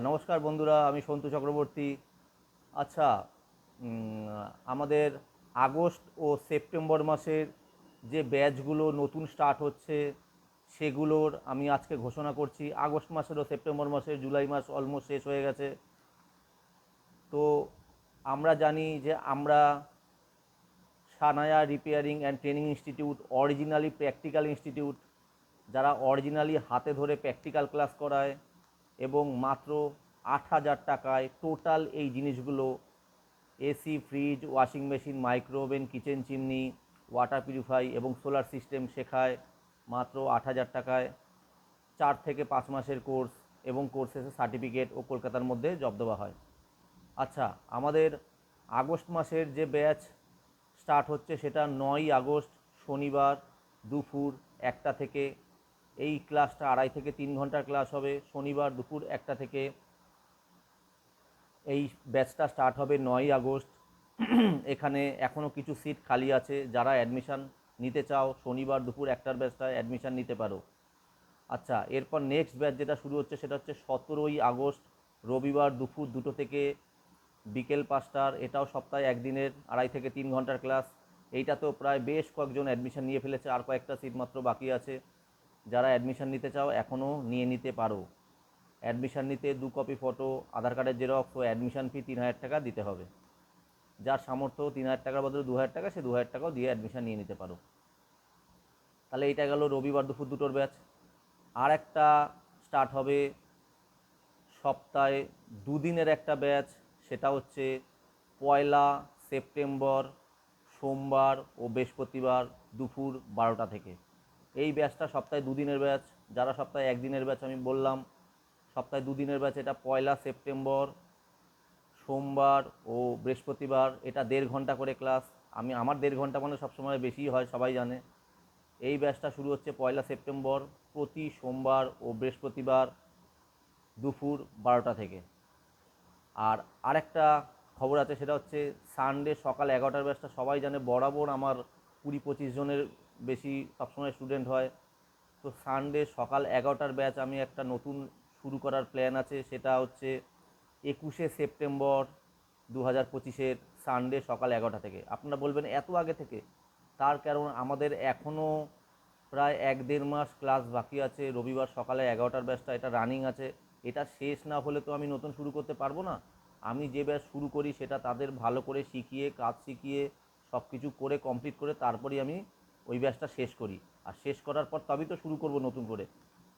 নমস্কার বন্ধুরা, আমি সন্তু চক্রবর্তী। আচ্ছা, আমাদের আগস্ট ও সেপ্টেম্বর মাসের যে ব্যাচগুলো নতুন স্টার্ট হচ্ছে সেগুলোর আমি আজকে ঘোষণা করছি। আগস্ট মাসের ও সেপ্টেম্বর মাসের, জুলাই মাস অলমোস্ট শেষ হয়ে গেছে। তো আমরা জানি যে আমরা Sanaya repairing and training institute originally practical institute, যারা অরিজিনালি হাতে ধরে প্র্যাকটিক্যাল ক্লাস করায় এবং মাত্র 8,000 টাকায় টোটাল এই জিনিসগুলো AC, fridge, washing machine, micro oven, kitchen chimney, water purify এবং সোলার সিস্টেম শেখায় মাত্র 8,000 টাকায়। 4 থেকে 5 মাসের কোর্স এবং কোর্স শেষে সার্টিফিকেট ও কলকাতার মধ্যে জব দেওয়া হয়। আচ্ছা, আমাদের আগস্ট মাসের যে ব্যাচ স্টার্ট হচ্ছে সেটা 9ই আগস্ট শনিবার দুপুর 1টা থেকে। এই ক্লাসটা 2.5 থেকে 3 ঘন্টার ক্লাস হবে। শনিবার দুপুর 1টা থেকে এই ব্যাচটা স্টার্ট হবে 9ই আগস্ট। এখানে এখনও কিছু সিট খালি আছে, যারা অ্যাডমিশান নিতে চাও শনিবার দুপুর 1টার ব্যাচটায় অ্যাডমিশান নিতে পারো। আচ্ছা, এরপর নেক্সট ব্যাচ যেটা শুরু হচ্ছে সেটা হচ্ছে 17ই আগস্ট রবিবার দুপুর 2টো থেকে বিকেল 5টার। এটাও সপ্তাহে একদিনের 2.5 থেকে 3 ঘন্টার ক্লাস। এইটাতেও প্রায় বেশ কয়েকজন অ্যাডমিশান নিয়ে ফেলেছে, আর কয়েকটা সিট মাত্র বাকি আছে। যারা অ্যাডমিশান নিতে চাও এখনও নিয়ে নিতে পারো। অ্যাডমিশান নিতে 2 কপি ফটো, আধার কার্ডের জেরক্স ও অ্যাডমিশান ফি 3,000 টাকা দিতে হবে। যার সামর্থ্য 3,000 টাকার বদলে 2,000 টাকা, সে 2,000 টাকাও দিয়ে অ্যাডমিশান নিয়ে নিতে পারো। তাহলে এইটা গেল রবিবার দুপুর 2টোর ব্যাচ। আর একটা স্টার্ট হবে সপ্তাহে দুদিনের একটা ব্যাচ, সেটা হচ্ছে 1লা সেপ্টেম্বর সোমবার ও বৃহস্পতিবার দুপুর 12টা থেকে। এই ব্যাচটা সপ্তাহে দুদিনের ব্যাচ। যারা সপ্তাহে একদিনের ব্যাচ আমি বললাম, সপ্তাহে দুদিনের ব্যাচ এটা 1লা সেপ্টেম্বর সোমবার ও বৃহস্পতিবার। এটা 1.5 ঘন্টা করে ক্লাস। আমার 1.5 ঘন্টা মানে সবসময় বেশি হয়, সবাই জানে। এই ব্যাচটা শুরু হচ্ছে 1লা সেপ্টেম্বর প্রতি সোমবার ও বৃহস্পতিবার দুপুর 12টা থেকে। আর আরেকটা খবর আছে, সেটা হচ্ছে সানডে সকাল 11টার ব্যাচটা সবাই জানে, বরাবর আমার 20-25 জনের বেশি সবসময় স্টুডেন্ট হয়। তো সানডে সকাল 11টার ব্যাচ আমি একটা নতুন শুরু করার প্ল্যান আছে, সেটা হচ্ছে 21শে সেপ্টেম্বর 2025 সানডে সকাল 11টা থেকে। আপনারা বলবেন এত আগে থেকে? তার কারণ আমাদের এখনও প্রায় 1-1.5 মাস ক্লাস বাকি আছে। রবিবার সকালে 11টার ব্যাচটা এটা রানিং আছে। এটা শেষ না হলে তো আমি নতুন শুরু করতে পারবো না। আমি যে ব্যাচ শুরু করি সেটা তাদের ভালো করে শিখিয়ে, কাজ শিখিয়ে, সব কিছু করে কমপ্লিট করে তারপরেই আমি ওই ব্যাচটা শেষ করি। আর শেষ করার পর তবেই তো শুরু করব নতুন করে।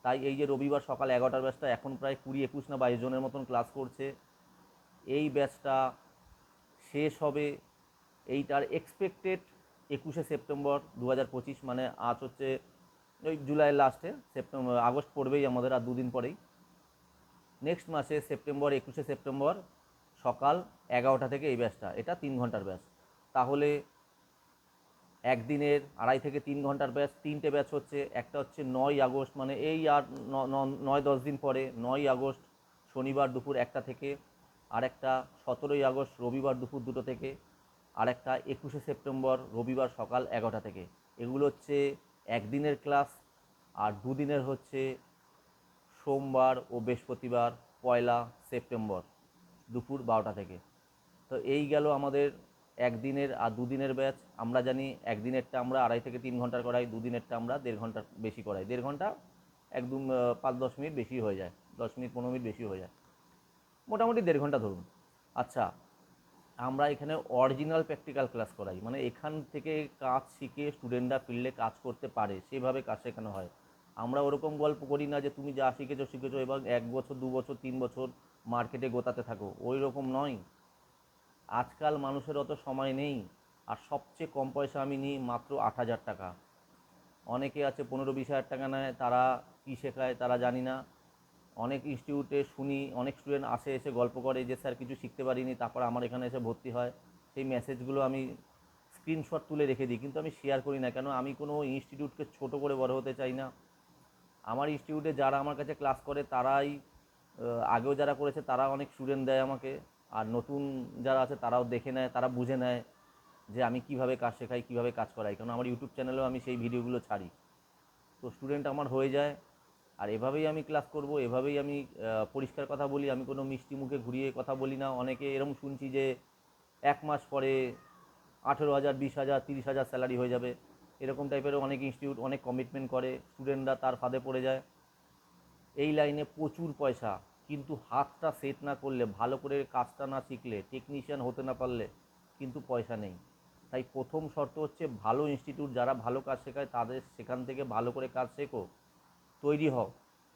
তাই এই যে রবিবার সকাল 11টার ব্যাচটা এখন প্রায় 20, 21 না 22 জনের মতন ক্লাস করছে। এই ব্যাচটা শেষ হবে, এইটার এক্সপেক্টেড 21শে সেপ্টেম্বর 2025, মানে আজ হচ্ছে ওই জুলাইয়ের লাস্টে, আগস্ট পড়বেই আমাদের আর দুদিন পরেই। নেক্সট মাসে সেপ্টেম্বর 21শে সেপ্টেম্বর সকাল 11টা থেকে এই ব্যাচটা, এটা 3 ঘন্টার ব্যাচ। তাহলে একদিনের 2.5 থেকে 3 ঘন্টার ব্যাচ, 3টে ব্যাচ হচ্ছে। একটা হচ্ছে 9ই আগস্ট, মানে এই আর 9-10 দিন পরে 9ই আগস্ট শনিবার দুপুর 1টা থেকে। আর একটা 17ই আগস্ট রবিবার দুপুর 2টো থেকে। আর একটা 21শে সেপ্টেম্বর রবিবার সকাল 11টা থেকে। এগুলো হচ্ছে একদিনের ক্লাস। আর দুদিনের হচ্ছে সোমবার ও বৃহস্পতিবার 1লা সেপ্টেম্বর দুপুর 12টা থেকে। তো এই গেল আমাদের একদিনের আর দুদিনের ব্যাচ। আমরা জানি একদিনেরটা আমরা 2.5 থেকে 3 ঘন্টার করাই, দুদিনেরটা আমরা 1.5 ঘন্টার বেশি করাই। 1.5 ঘন্টা একদম 5-10 মিনিট বেশি হয়ে যায়, 10 মিনিট 15 মিনিট বেশি হয়ে যায়, মোটামুটি 1.5 ঘন্টা ধরুন। আচ্ছা, আমরা এখানে অরিজিনাল প্র্যাকটিক্যাল ক্লাস করাই, মানে এখান থেকে কাজ শিখে স্টুডেন্টরা ফিল্ডে কাজ করতে পারে সেভাবে কাজ শেখানো হয়। আমরা ওরকম গল্প করি না যে তুমি যা শিখেছো শিখেছো এবার 1 বছর 2 বছর 3 বছর মার্কেটে গোতাতে থাকো, ওই রকম নয়। আজকাল মানুষের অত সময় নেই। আর সবচেয়ে কম পয়সা আমি নিই মাত্র 8,000 টাকা। অনেকে আছে 15-20 হাজার টাকা নেয়, তারা কী শেখায় তারা জানি না। অনেক ইনস্টিটিউটে শুনি অনেক স্টুডেন্ট আসে, এসে গল্প করে যে স্যার কিছু শিখতে পারিনি, তারপর আমার এখানে এসে ভর্তি হয়। সেই মেসেজগুলো আমি স্ক্রিনশট তুলে রেখে দিই, কিন্তু আমি শেয়ার করি না। কেন? আমি কোনো ইনস্টিটিউটকে ছোট করে বড় হতে চাই না। আমার ইনস্টিটিউটে যারা আমার কাছে ক্লাস করে তারাই আগেও যারা করেছে তারা অনেক স্টুডেন্ট দেয় আমাকে। আর নতুন যারা আছে তারাও দেখে নেয়, তারা বুঝে নেয় যে আমি কিভাবে কাজ শেখাই, কিভাবে কাজ করাই। কারণ আমার ইউটিউব চ্যানেলেও আমি সেই ভিডিওগুলো ছাড়ি। তো স্টুডেন্ট আমার হয়ে যায়। আর এভাবেই আমি ক্লাস করব, এভাবেই আমি পরিষ্কার কথা বলি, আমি কোনো মিষ্টি মুখে ঘুরিয়ে কথা বলি না। অনেকে এরকম শুনছি যে 1 মাস পরে 18,000, 20,000, 30,000 স্যালারি হয়ে যাবে, এরকম টাইপেরও অনেক ইনস্টিটিউট অনেক কমিটমেন্ট করে, স্টুডেন্টরা তার ফাঁদে পড়ে যায়। এই লাইনে প্রচুর পয়সা, কিন্তু হাতটা সেট না করলে, ভালো করে কাজটা না শিখলে, টেকনিশিয়ান হতে না পারলে কিন্তু পয়সা নেই। তাই প্রথম শর্ত হচ্ছে ভালো ইনস্টিটিউট যারা ভালো কাজ শেখায় তাদের সেখান থেকে ভালো করে কাজ শেখো, তৈরি হও।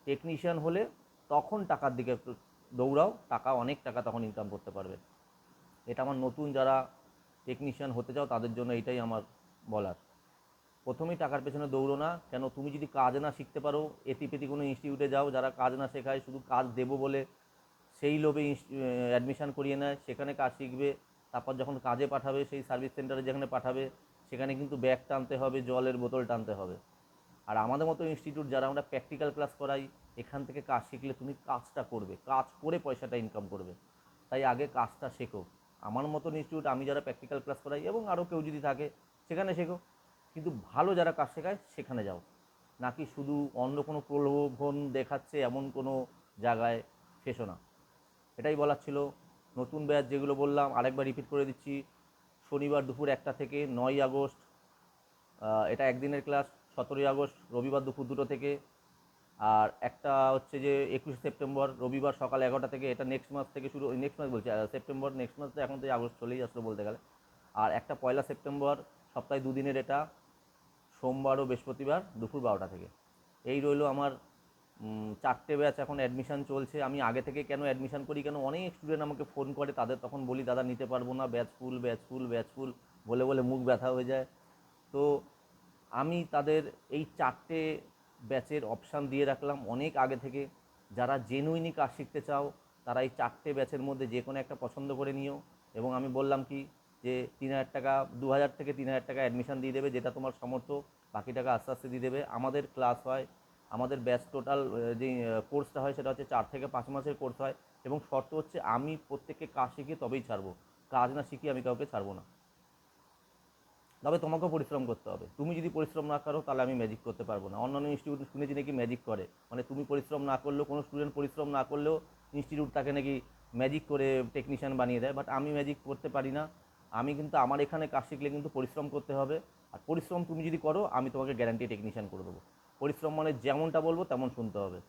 টেকনিশিয়ান হলে তখন টাকার দিকে একটু দৌড়াও, টাকা অনেক টাকা তখন ইনকাম করতে পারবে। এটা আমার নতুন যারা টেকনিশিয়ান হতে চাও তাদের জন্য এইটাই আমার বলার। প্রথমেই টাকার পেছনে দৌড়ো না। কেন, তুমি যদি কাজ না শিখতে পারো, এতিপেতি কোনো ইনস্টিটিউটে যাও যারা কাজ না শেখায়, শুধু কাজ দেবো বলে সেই লোভে অ্যাডমিশান করিয়ে নেয়, সেখানে কাজ শিখবে, তারপর যখন কাজে পাঠাবে সেই সার্ভিস সেন্টারে যেখানে পাঠাবে সেখানে কিন্তু ব্যাগ টানতে হবে, জলের বোতল টানতে হবে। আর আমাদের মতো ইনস্টিটিউট যারা আমরা প্র্যাকটিক্যাল ক্লাস করাই, এখান থেকে কাজ শিখলে তুমি কাজটা করবে, কাজ করে পয়সাটা ইনকাম করবে। তাই আগে কাজটা শেখো। আমার মতন ইনস্টিটিউট, আমি যারা প্র্যাকটিক্যাল ক্লাস করাই এবং আরও কেউ যদি থাকে সেখানে শেখো, কিন্তু ভালো যারা কাজ শেখায় সেখানে যাও, নাকি শুধু অন্য কোনো প্রলোভন দেখাচ্ছে এমন কোনো জায়গায় ফেসো না। এটাই বলার ছিল। নতুন ব্যাচ যেগুলো বললাম আরেকবার রিপিট করে দিচ্ছি, শনিবার দুপুর 1টা থেকে 9ই আগস্ট, এটা একদিনের ক্লাস। 17ই আগস্ট রবিবার দুপুর 2টো থেকে। আর একটা হচ্ছে যে 21শে সেপ্টেম্বর রবিবার সকাল 11টা থেকে, এটা নেক্সট মাস থেকে শুরু, নেক্সট মাস বলছি সেপ্টেম্বর, নেক্সট মাস তো এখন তো আগস্ট চলেই আসলো বলতে গেলে। আর একটা 1লা সেপ্টেম্বর, সপ্তাহে 2 দিনের, এটা সোমবার ও বৃহস্পতিবার দুপুর 12টা থেকে। এই রইলো আমার 4টে ব্যাচ এখন অ্যাডমিশান চলছে। আমি আগে থেকে কেন অ্যাডমিশান করি, কেন অনেক স্টুডেন্ট আমাকে ফোন করে, তাদের তখন বলি দাদা নিতে পারবো না, ব্যাচ ফুল, ব্যাচ ফুল, ব্যাচ ফুল বলে বলে মুখ ব্যথা হয়ে যায়। তো আমি তাদের এই 4টে ব্যাচের অপশান দিয়ে রাখলাম অনেক আগে থেকে। যারা জেনুইনই কাজ শিখতে চাও তারা এই 4টে ব্যাচের মধ্যে যে কোনো একটা পছন্দ করে নিও। এবং আমি বললাম কি যে 3,000 টাকা, 2,000 থেকে 3,000 টাকা অ্যাডমিশান দিয়ে দেবে, যেটা তোমার সামর্থ্য, বাকি টাকা আস্তে আস্তে দিয়ে দেবে। আমাদের ক্লাস হয়, আমাদের ব্যাচ টোটাল যে কোর্সটা হয় সেটা হচ্ছে 4 থেকে 5 মাসের কোর্স হয়। এবং শর্ত হচ্ছে আমি প্রত্যেককে কাজ শিখিয়ে তবেই ছাড়বো, কাজ না শিখিয়ে আমি কাউকে ছাড়বো না। তবে তোমাকেও পরিশ্রম করতে হবে। তুমি যদি পরিশ্রম না করো তাহলে আমি ম্যাজিক করতে পারবো না। অন্যান্য ইনস্টিটিউট শুনেছি নাকি ম্যাজিক করে, মানে তুমি পরিশ্রম না করলেও, কোনো স্টুডেন্ট পরিশ্রম না করলেও ইনস্টিটিউট তাকে নাকি ম্যাজিক করে টেকনিশিয়ান বানিয়ে দেয়। বাট আমি ম্যাজিক করতে পারি না। আমি কিন্তু আমার এখানে কাজ শিখলে কিন্তু পরিশ্রম করতে হবে। আর পরিশ্রম তুমি যদি করো আমি তোমাকে গ্যারান্টি টেকনিশিয়ান করে দেবো। পরিশ্রম মানে যেমনটা বলবো তেমন শুনতে হবে।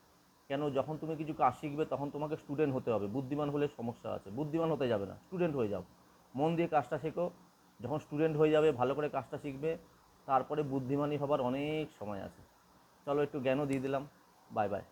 কেন, যখন তুমি কিছু কাজ শিখবে তখন তোমাকে স্টুডেন্ট হতে হবে। বুদ্ধিমান হলে সমস্যা আছে, বুদ্ধিমান হতে যাবে না, স্টুডেন্ট হয়ে যাও। মন দিয়ে কাজটা শেখো। যখন স্টুডেন্ট হয়ে যাবে, ভালো করে কাজটা শিখবে, তারপরে বুদ্ধিমানী হবার অনেক সময় আছে। চলো একটু জ্ঞানও দিয়ে দিলাম। Bye bye.